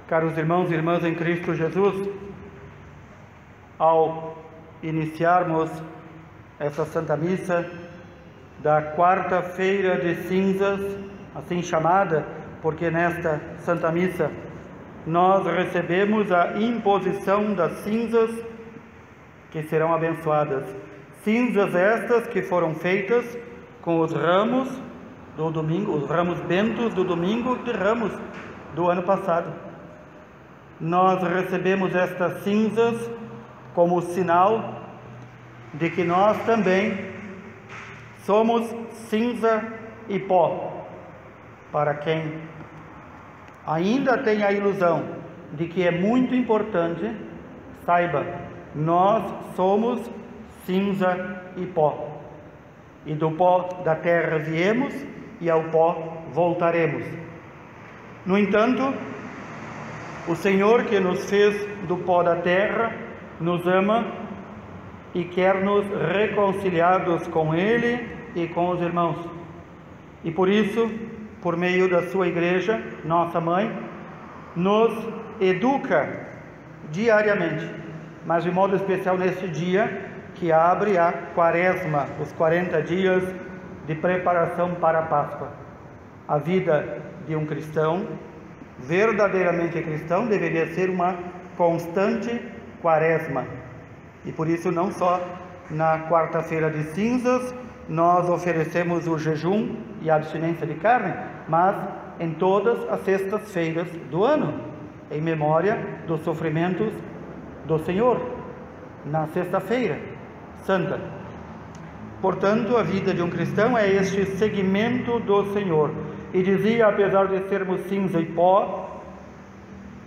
Caros irmãos e irmãs em Cristo Jesus, ao iniciarmos essa Santa Missa da quarta-feira de cinzas, assim chamada, porque nesta Santa Missa nós recebemos a imposição das cinzas que serão abençoadas. Cinzas estas que foram feitas com os ramos do domingo, os ramos bentos do domingo de Ramos do ano passado. Nós recebemos estas cinzas como sinal de que nós também somos cinza e pó. Para quem ainda tem a ilusão de que é muito importante, saiba, nós somos cinza e pó. E do pó da terra viemos e ao pó voltaremos. No entanto, o Senhor que nos fez do pó da terra nos ama e quer nos reconciliados com Ele e com os irmãos. E por isso, por meio da sua igreja, nossa mãe, nos educa diariamente, mas de modo especial neste dia que abre a Quaresma, os 40 dias de preparação para a Páscoa. A vida de um cristão, verdadeiramente cristão, deveria ser uma constante Quaresma. E por isso não só na quarta-feira de cinzas nós oferecemos o jejum e a abstinência de carne, mas em todas as sextas-feiras do ano, em memória dos sofrimentos do Senhor, na sexta-feira santa. Portanto, a vida de um cristão é este seguimento do Senhor. E dizia, apesar de sermos cinza e pó,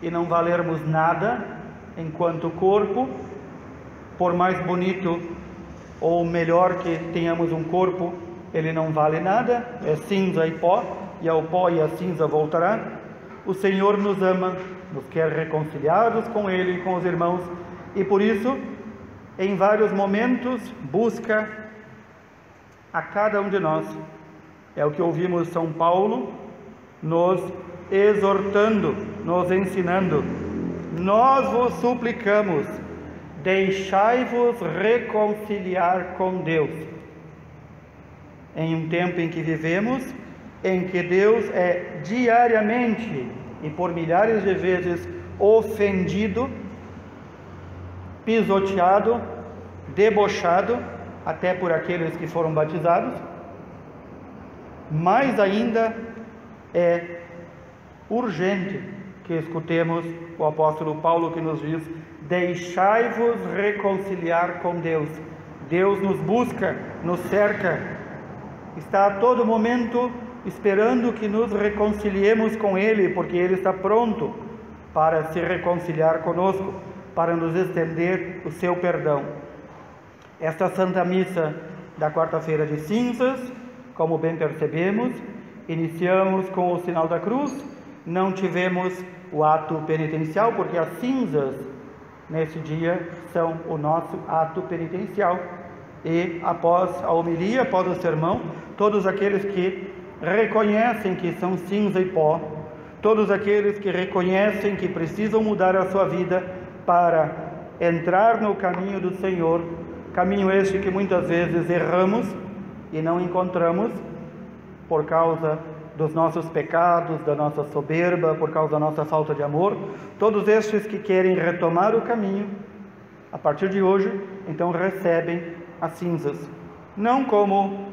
e não valermos nada enquanto corpo, por mais bonito ou melhor que tenhamos um corpo, ele não vale nada, é cinza e pó, e ao pó e à cinza voltará. O Senhor nos ama, nos quer reconciliados com Ele e com os irmãos, e por isso, em vários momentos, busca a cada um de nós. É o que ouvimos São Paulo nos exortando, nos ensinando. Nós vos suplicamos, deixai-vos reconciliar com Deus. Em um tempo em que vivemos, em que Deus é diariamente e por milhares de vezes ofendido, pisoteado, debochado, até por aqueles que foram batizados, mais ainda é urgente que escutemos o apóstolo Paulo que nos diz: deixai-vos reconciliar com Deus. Deus nos busca, nos cerca, está a todo momento esperando que nos reconciliemos com Ele, porque Ele está pronto para se reconciliar conosco, para nos estender o seu perdão. Esta Santa Missa da quarta-feira de cinzas, como bem percebemos, iniciamos com o sinal da cruz, não tivemos o ato penitencial, porque as cinzas nesse dia são o nosso ato penitencial. E após a homilia, após o sermão, todos aqueles que reconhecem que são cinza e pó, todos aqueles que reconhecem que precisam mudar a sua vida para entrar no caminho do Senhor, caminho este que muitas vezes erramos e não encontramos por causa dos nossos pecados, da nossa soberba, por causa da nossa falta de amor. Todos estes que querem retomar o caminho, a partir de hoje, então recebem as cinzas, não como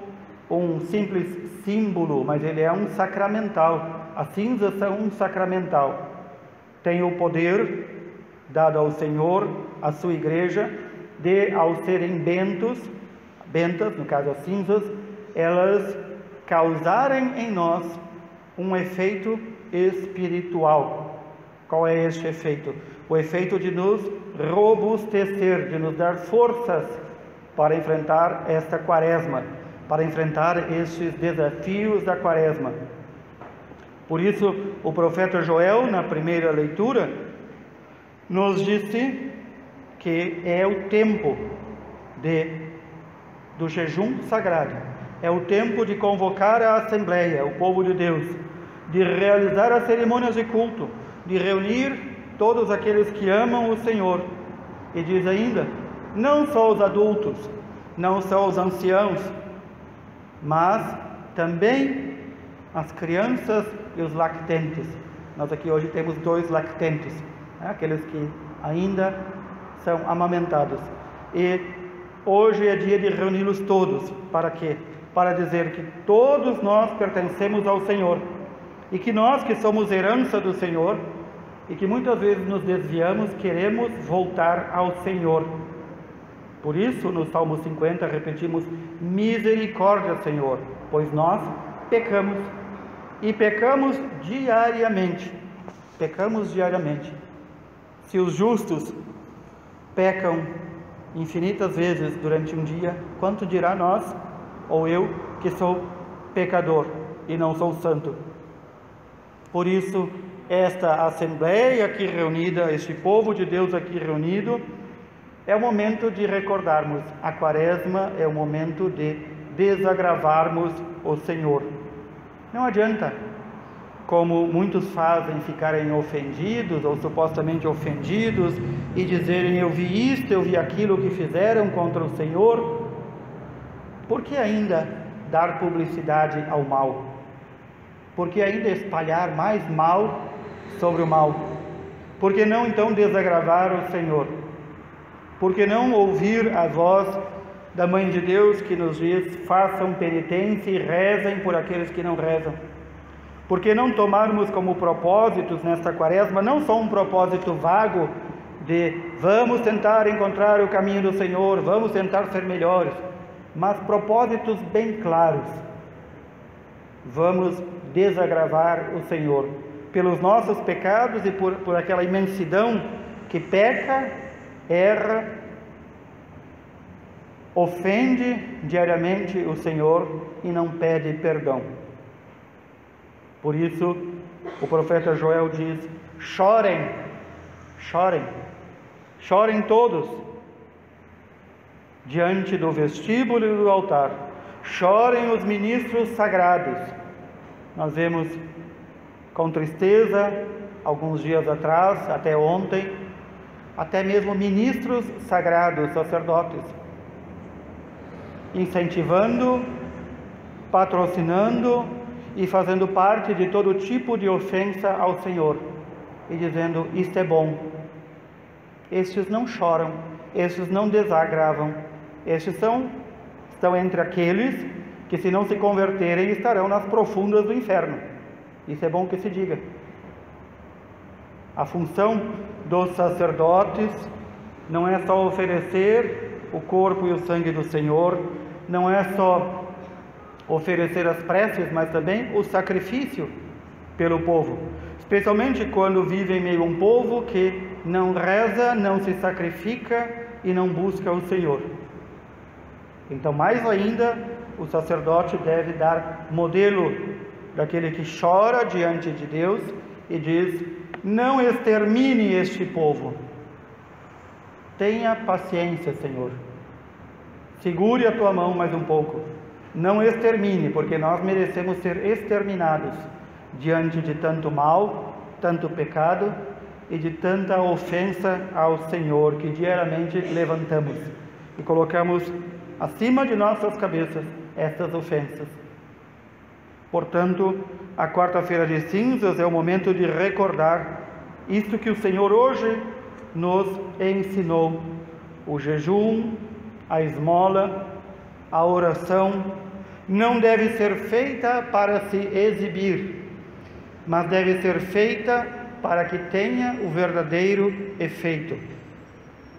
um simples símbolo, mas ele é um sacramental. As cinzas são um sacramental, tem o poder dado ao Senhor, à sua igreja, de, ao serem bentas, no caso as cinzas, elas causarem em nós um efeito espiritual. Qual é este efeito? O efeito de nos robustecer, de nos dar forças para enfrentar esta Quaresma, para enfrentar estes desafios da Quaresma. Por isso, o profeta Joel, na primeira leitura, nos disse que é o tempo do jejum sagrado, é o tempo de convocar a Assembleia, o povo de Deus, de realizar as cerimônias de culto, de reunir todos aqueles que amam o Senhor. E diz ainda, não só os adultos, não só os anciãos, mas também as crianças e os lactentes. Nós aqui hoje temos 2 lactentes, né? Aqueles que ainda são amamentados. E hoje é dia de reuni-los todos. Para quê? Para dizer que todos nós pertencemos ao Senhor, e que nós que somos herança do Senhor, e que muitas vezes nos desviamos, queremos voltar ao Senhor. Por isso, no Salmo 50, repetimos, misericórdia, Senhor, pois nós pecamos, e pecamos diariamente. Pecamos diariamente. Se os justos pecam infinitas vezes durante um dia, quanto dirá nós, ou eu, que sou pecador e não sou santo? Por isso, esta assembleia aqui reunida, este povo de Deus aqui reunido, é o momento de recordarmos. A quaresma é o momento de desagravarmos o Senhor. Não adianta, como muitos fazem, ficarem ofendidos ou supostamente ofendidos e dizerem, eu vi isto, eu vi aquilo que fizeram contra o Senhor. Por que ainda dar publicidade ao mal? Por que ainda espalhar mais mal sobre o mal? Por que não então desagravar o Senhor? Por que não ouvir a voz da Mãe de Deus que nos diz, façam penitência e rezem por aqueles que não rezam? Por que não tomarmos como propósitos nesta quaresma, não só um propósito vago de vamos tentar encontrar o caminho do Senhor, vamos tentar ser melhores, mas propósitos bem claros. Vamos desagravar o Senhor pelos nossos pecados e por aquela imensidão que peca, erra, ofende diariamente o Senhor e não pede perdão. Por isso, o profeta Joel diz, chorem, chorem, chorem todos, diante do vestíbulo e do altar, chorem os ministros sagrados. Nós vemos com tristeza, alguns dias atrás, até ontem, até mesmo ministros sagrados, sacerdotes, incentivando, patrocinando e fazendo parte de todo tipo de ofensa ao Senhor, e dizendo, isto é bom. Estes não choram, estes não desagravam, estes estão entre aqueles que, se não se converterem, estarão nas profundas do inferno. Isso é bom que se diga. A função dos sacerdotes não é só oferecer o corpo e o sangue do Senhor, não é só oferecer as preces, mas também o sacrifício pelo povo, especialmente quando vive em meio a um povo que não reza, não se sacrifica e não busca o Senhor. Então, mais ainda, o sacerdote deve dar modelo daquele que chora diante de Deus e diz, não extermine este povo. Tenha paciência, Senhor. Segure a tua mão mais um pouco. Não extermine, porque nós merecemos ser exterminados diante de tanto mal, tanto pecado e de tanta ofensa ao Senhor que diariamente levantamos e colocamos acima de nossas cabeças estas ofensas. Portanto, a quarta-feira de cinzas é o momento de recordar isto que o Senhor hoje nos ensinou: o jejum, a esmola, a oração não deve ser feita para se exibir, mas deve ser feita para que tenha o verdadeiro efeito.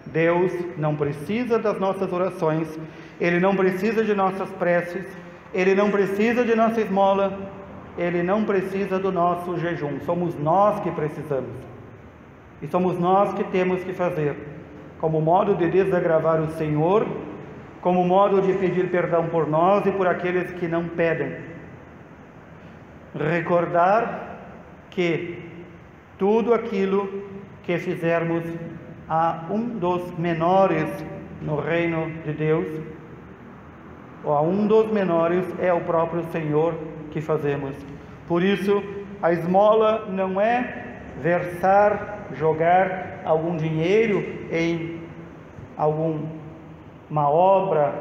Deus não precisa das nossas orações, Ele não precisa de nossas preces, Ele não precisa de nossa esmola, Ele não precisa do nosso jejum. Somos nós que precisamos. E somos nós que temos que fazer, como modo de desagravar o Senhor, como modo de pedir perdão por nós e por aqueles que não pedem. Recordar que tudo aquilo que fizermos a um dos menores no reino de Deus, ou a um dos menores, é o próprio Senhor que fazemos. Por isso, a esmola não é versar, jogar algum dinheiro em alguma obra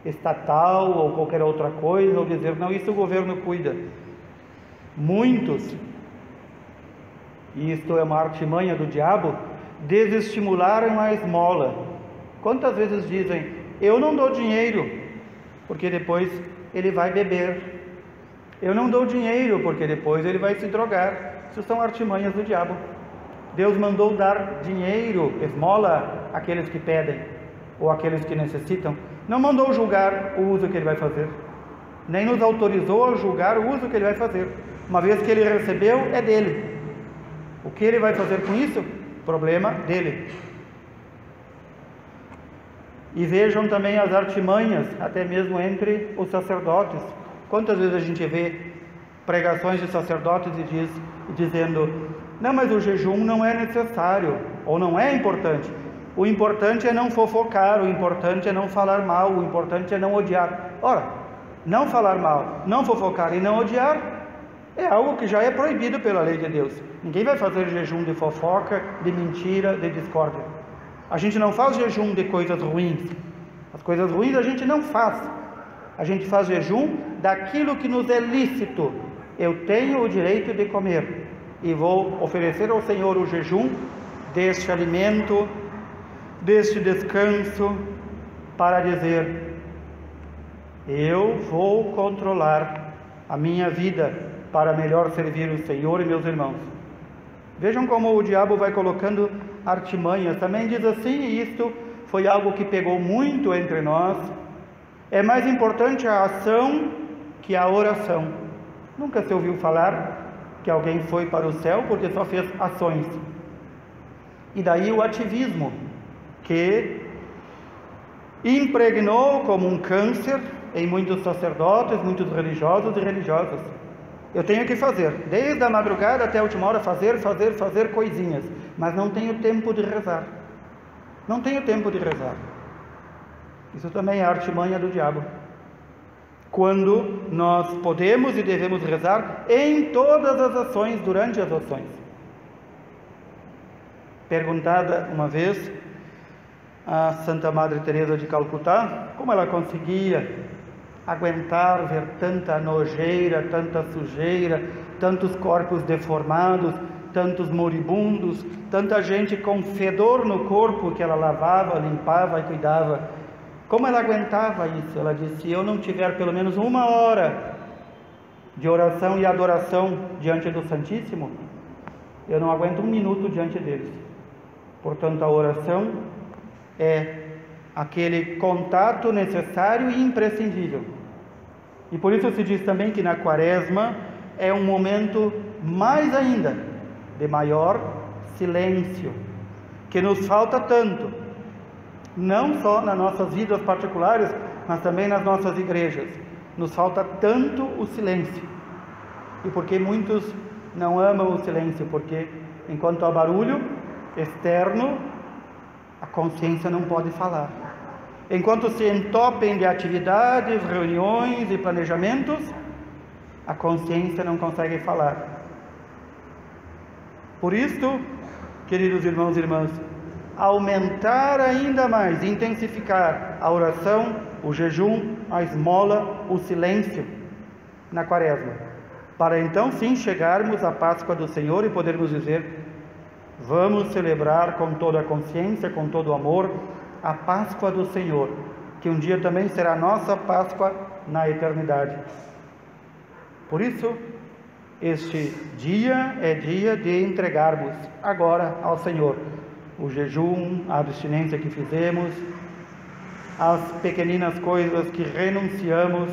estatal ou qualquer outra coisa, ou dizer, não, isso o governo cuida. Muitos, e isto é uma artimanha do diabo, desestimularam a esmola. Quantas vezes dizem, eu não dou dinheiro, porque depois ele vai beber. Eu não dou dinheiro, porque depois ele vai se drogar. Isso são artimanhas do diabo. Deus mandou dar dinheiro, esmola, àqueles que pedem, ou àqueles que necessitam. Não mandou julgar o uso que ele vai fazer, nem nos autorizou a julgar o uso que ele vai fazer. Uma vez que ele recebeu, é dele. O que ele vai fazer com isso? Problema dele. E vejam também as artimanhas, até mesmo entre os sacerdotes. Quantas vezes a gente vê pregações de sacerdotes dizendo, não, mas o jejum não é necessário, ou não é importante. O importante é não fofocar, o importante é não falar mal, o importante é não odiar. Ora, não falar mal, não fofocar e não odiar é algo que já é proibido pela lei de Deus. Ninguém vai fazer jejum de fofoca, de mentira, de discórdia. A gente não faz jejum de coisas ruins. As coisas ruins a gente não faz. A gente faz jejum daquilo que nos é lícito. Eu tenho o direito de comer e vou oferecer ao Senhor o jejum deste alimento, deste descanso, para dizer, eu vou controlar a minha vida para melhor servir o Senhor e meus irmãos. Vejam como o diabo vai colocando artimanhas. Também diz assim, e isto foi algo que pegou muito entre nós, é mais importante a ação que a oração. Nunca se ouviu falar que alguém foi para o céu porque só fez ações. E daí o ativismo, que impregnou como um câncer em muitos sacerdotes, muitos religiosos e religiosas. Eu tenho que fazer, desde a madrugada até a última hora, fazer coisinhas, mas não tenho tempo de rezar. Não tenho tempo de rezar. Isso também é a artimanha do diabo. Quando nós podemos e devemos rezar em todas as ações, durante as ações. Perguntada uma vez a Santa Madre Teresa de Calcutá, como ela conseguia aguentar ver tanta nojeira, tanta sujeira, tantos corpos deformados, tantos moribundos, tanta gente com fedor no corpo que ela lavava, limpava e cuidava. Como ela aguentava isso? Ela disse, se eu não tiver pelo menos 1 hora de oração e adoração diante do Santíssimo, eu não aguento 1 minuto diante deles. Portanto, a oração é aquele contato necessário e imprescindível. E por isso se diz também que na Quaresma é um momento mais ainda de maior silêncio, que nos falta tanto, não só nas nossas vidas particulares, mas também nas nossas igrejas. Nos falta tanto o silêncio. E porque muitos não amam o silêncio? Porque enquanto há barulho externo, a consciência não pode falar. Enquanto se entopem de atividades, reuniões e planejamentos, a consciência não consegue falar. Por isso, queridos irmãos e irmãs, aumentar ainda mais, intensificar a oração, o jejum, a esmola, o silêncio na Quaresma, para então sim chegarmos à Páscoa do Senhor e podermos dizer, vamos celebrar com toda a consciência, com todo o amor, a Páscoa do Senhor, que um dia também será nossa Páscoa na eternidade. Por isso, este dia é dia de entregarmos agora ao Senhor o jejum, a abstinência que fizemos, as pequeninas coisas que renunciamos,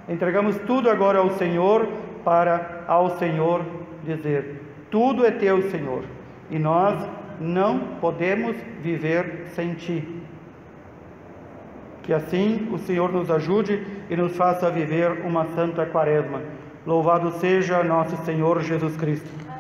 entregamos tudo agora ao Senhor, para ao Senhor dizer, tudo é teu, Senhor, e nós não podemos viver sem Ti. Que assim o Senhor nos ajude e nos faça viver uma santa Quaresma. Louvado seja nosso Senhor Jesus Cristo.